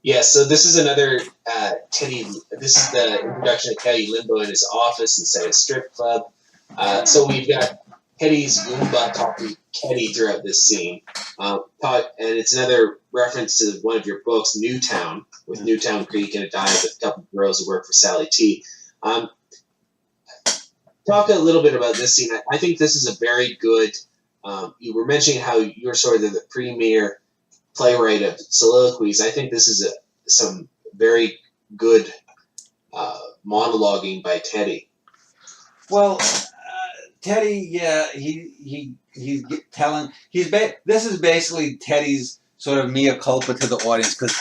Yeah, so this is another Teddy. This is the introduction of Teddy Limbo in his office instead of strip club. So we've got Teddy's Goomba talking Teddy throughout this scene. And it's another reference to one of your books, Newtown, with Newtown Creek and a dive with a couple of girls who work for Sally T. Talk a little bit about this scene. I think this is a very good. You were mentioning how you're sort of the premier playwright of soliloquies. I think this is some very good monologuing by Teddy. Well, Teddy, yeah, he's telling this is basically Teddy's sort of mea culpa to the audience, because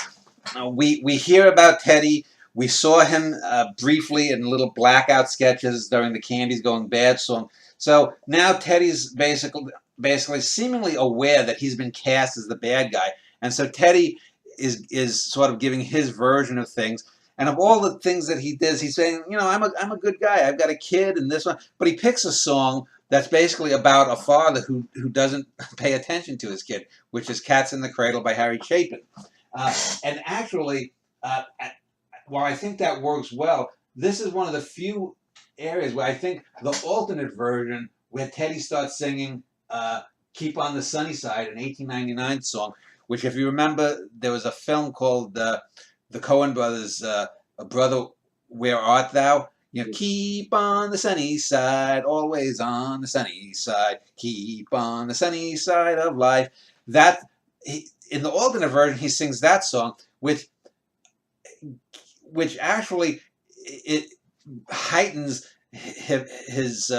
we hear about Teddy. We saw him briefly in little blackout sketches during the Candy's Going Bad song. So now Teddy's basically seemingly aware that he's been cast as the bad guy, and so Teddy is sort of giving his version of things. And of all the things that he does, he's saying, you know, I'm a good guy. I've got a kid and this one. But he picks a song that's basically about a father who doesn't pay attention to his kid, which is Cats in the Cradle by Harry Chapin. And actually, while I think that works well, this is one of the few areas where I think the alternate version, where Teddy starts singing Keep on the Sunny Side, an 1899 song, which, if you remember, there was a film called the Coen Brothers, Brother, Where Art Thou? You know, keep on the sunny side, always on the sunny side, keep on the sunny side of life. That, in the alternate version, he sings that song, which actually it heightens his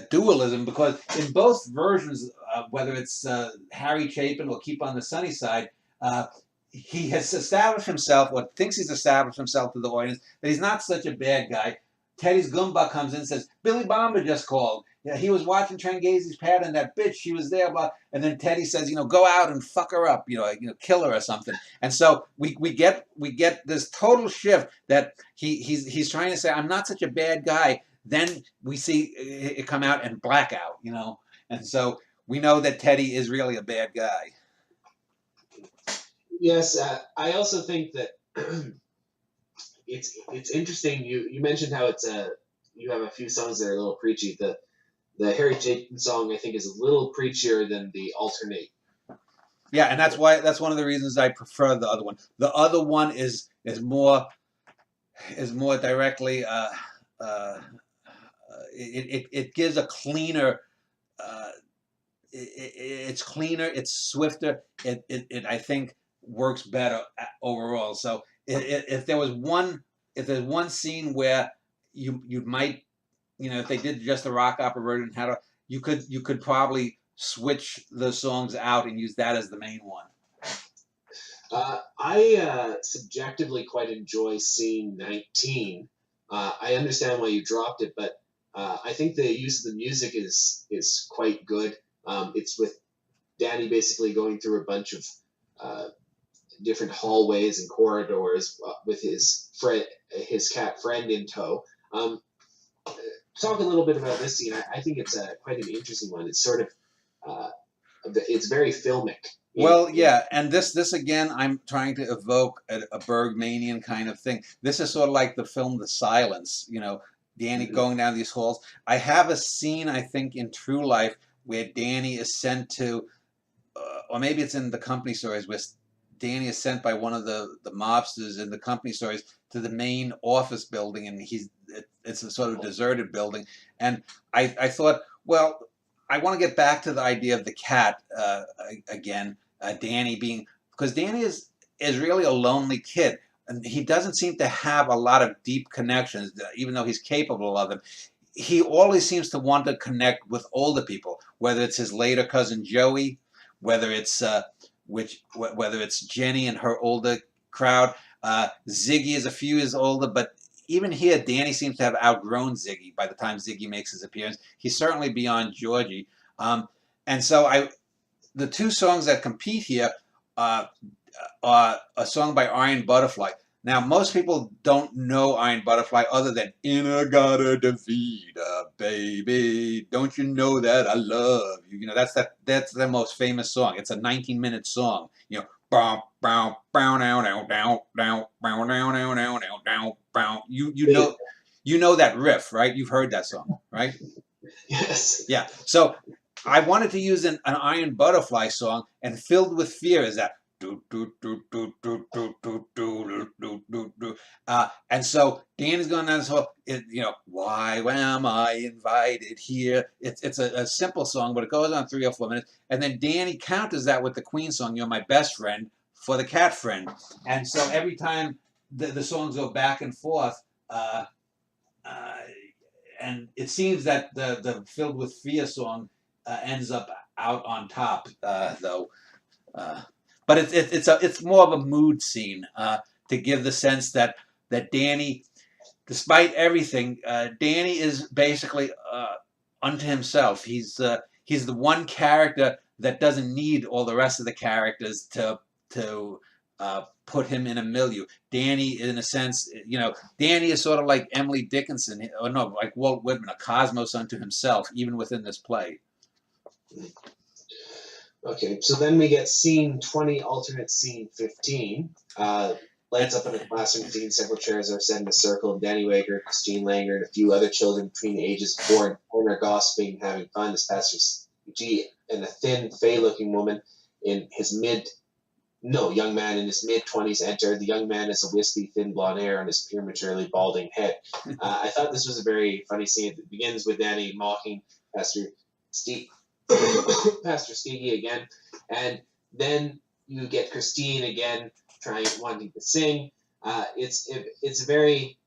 dualism, because in both versions, whether it's Harry Chapin or Keep on the Sunny Side, he has established himself, or thinks he's established himself to the audience, that he's not such a bad guy. Teddy's Goomba comes in and says, Billy Bomber just called. Yeah, he was watching Trengazy's pad, and that bitch, she was there. Blah. And then Teddy says, you know, go out and fuck her up, kill her or something. And so we get this total shift that he's trying to say, I'm not such a bad guy. Then we see it come out and blackout, and so we know that Teddy is really a bad guy. Yes, I also think that it's interesting. You mentioned how you have a few songs that are a little preachy. The Harry Chapin song, I think, is a little preachier than the alternate. Yeah, and that's one of the reasons I prefer the other one. The other one is more directly. It gives a cleaner. It's cleaner. It's swifter. It I think works better overall. So if there's one scene where you might, if they did just the rock opera version, you could probably switch the songs out and use that as the main one. I subjectively quite enjoy scene 19. I understand why you dropped it, but I think the use of the music is quite good. It's with Danny basically going through a bunch of different hallways and corridors with his cat friend in tow. Talk a little bit about this scene. I think it's quite an interesting one. It's sort of it's very filmic. Well, yeah, and this again, I'm trying to evoke a Bergmanian kind of thing. This is sort of like the film The Silence, Danny going down these halls. I have a scene, I think, in True Life where Danny is sent to, or maybe it's in the Company Stories, where Danny is sent by one of the mobsters in the Company Stories to the main office building, and it's a sort of deserted building. And I thought, well, I want to get back to the idea of the cat again. Danny because Danny is really a lonely kid, and he doesn't seem to have a lot of deep connections, even though he's capable of them. He always seems to want to connect with older people, whether it's his later cousin Joey, whether it's Jenny and her older crowd. Ziggy is a few years older, but even here, Danny seems to have outgrown Ziggy by the time Ziggy makes his appearance. He's certainly beyond Georgie. And so the two songs that compete here are a song by Iron Butterfly. Now, most people don't know Iron Butterfly other than In-A-Gadda-Da-Vida, baby, don't you know that I love you? That's their most famous song. It's a 19-minute song. You know that riff, right? You've heard that song, right? Yes. Yeah. So I wanted to use an Iron Butterfly song, and Filled with Fear is that. And so Danny's going down this whole, why am I invited here? It's a simple song, but it goes on 3 or 4 minutes. And then Danny counters that with the Queen song, You're My Best Friend, for the cat friend. And so every time the songs go back and forth, uh, uh, and it seems that the Filled with Fear song ends up out on top, though. But it's more of a mood scene to give the sense that Danny, despite everything, Danny is basically unto himself. He's the one character that doesn't need all the rest of the characters to put him in a milieu. Danny, in a sense, Danny is sort of like Emily Dickinson, or no, like Walt Whitman, a cosmos unto himself, even within this play. Okay, so then we get scene 20, alternate scene 15. Lights up in a classroom, several chairs are set in a circle, and Danny Wager, Christine Langer, and a few other children between the ages of 4 and 10 are gossiping and having fun as Pastor G and a thin, fey-looking woman in his young man in his mid-20s enter. The young man has a wispy, thin blonde hair on his prematurely balding head. I thought this was a very funny scene. It begins with Danny mocking Pastor Steve. Pastor Stevie again, and then you get Christine again wanting to sing. It's very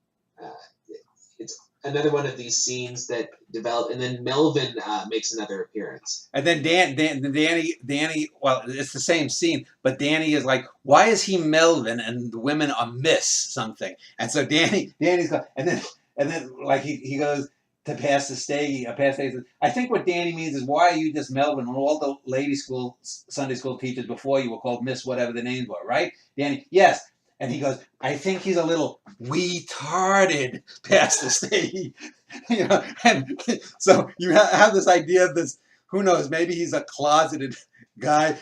it's another one of these scenes that develop, and then Melvin makes another appearance. And then Danny. Well, it's the same scene, but Danny is like, "Why is he Melvin and the women are Miss something?" And so Danny's going, and then like he goes to Pastor Stagey. Pastor says, I think what Danny means is, why are you just Melvin when all the lady school, Sunday school teachers before you were called Miss whatever the names were, right? Danny, yes. And he goes, I think he's a little retarded, Pastor Stagey. And so you have this idea of this, who knows, maybe he's a closeted guy,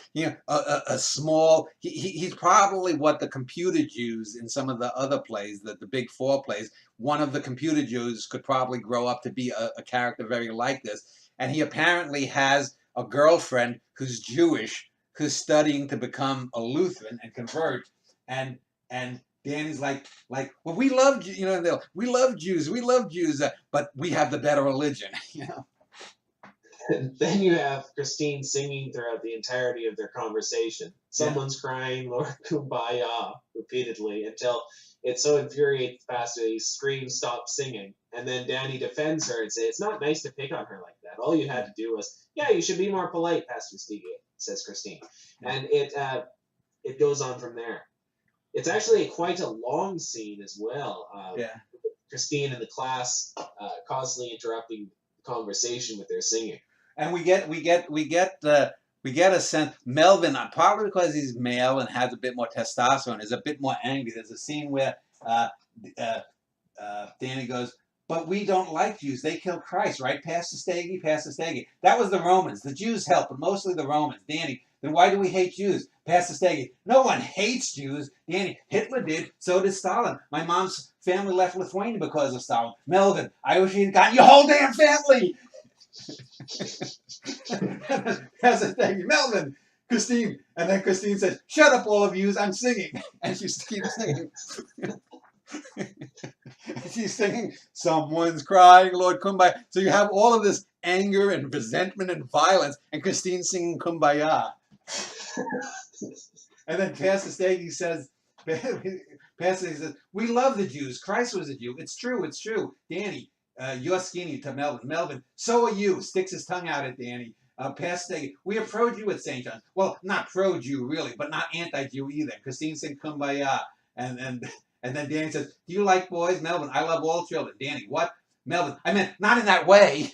a small, he's probably what the computer Jews in some of the other plays, the big four plays, one of the computer Jews could probably grow up to be a character very like this. And he apparently has a girlfriend who's Jewish, who's studying to become a Lutheran and convert. And Danny's like, well, we love, we love Jews, but we have the better religion, And then you have Christine singing throughout the entirety of their conversation. Someone's crying Lord Kumbaya repeatedly until it so infuriates Pastor he screams, stop singing. And then Danny defends her and says, it's not nice to pick on her like that. All you had to do was, you should be more polite, Pastor Stevie, says Christine. And it goes on from there. It's actually quite a long scene as well. Christine and the class constantly interrupting the conversation with their singing. And we get a sense, Melvin, probably because he's male and has a bit more testosterone, is a bit more angry. There's a scene where Danny goes, but we don't like Jews. They killed Christ, right? Pastor Stagey. That was the Romans. The Jews helped, but mostly the Romans. Danny, then why do we hate Jews? Pastor Stagey, no one hates Jews. Danny, Hitler did, so did Stalin. My mom's family left Lithuania because of Stalin. Melvin, I wish he'd gotten your whole damn family. Pastor Stagey, Melvin, Christine. And then Christine says, shut up, all of yous, I'm singing. And she keeps singing. She's singing, someone's crying, Lord Kumbaya. So you have all of this anger and resentment and violence, and Christine singing Kumbaya. And then Pastor Stagey says, we love the Jews. Christ was a Jew. It's true. Danny, you're skinny to Melvin. Melvin, so are you. Sticks his tongue out at Danny. Pastor Stagey, we are pro-Jew at St. John's. Well, not pro-Jew, really, but not anti-Jew either. Christine sings Kumbaya. And then Danny says, do you like boys? Melvin, I love all children. Danny, what? Melvin, I meant not in that way.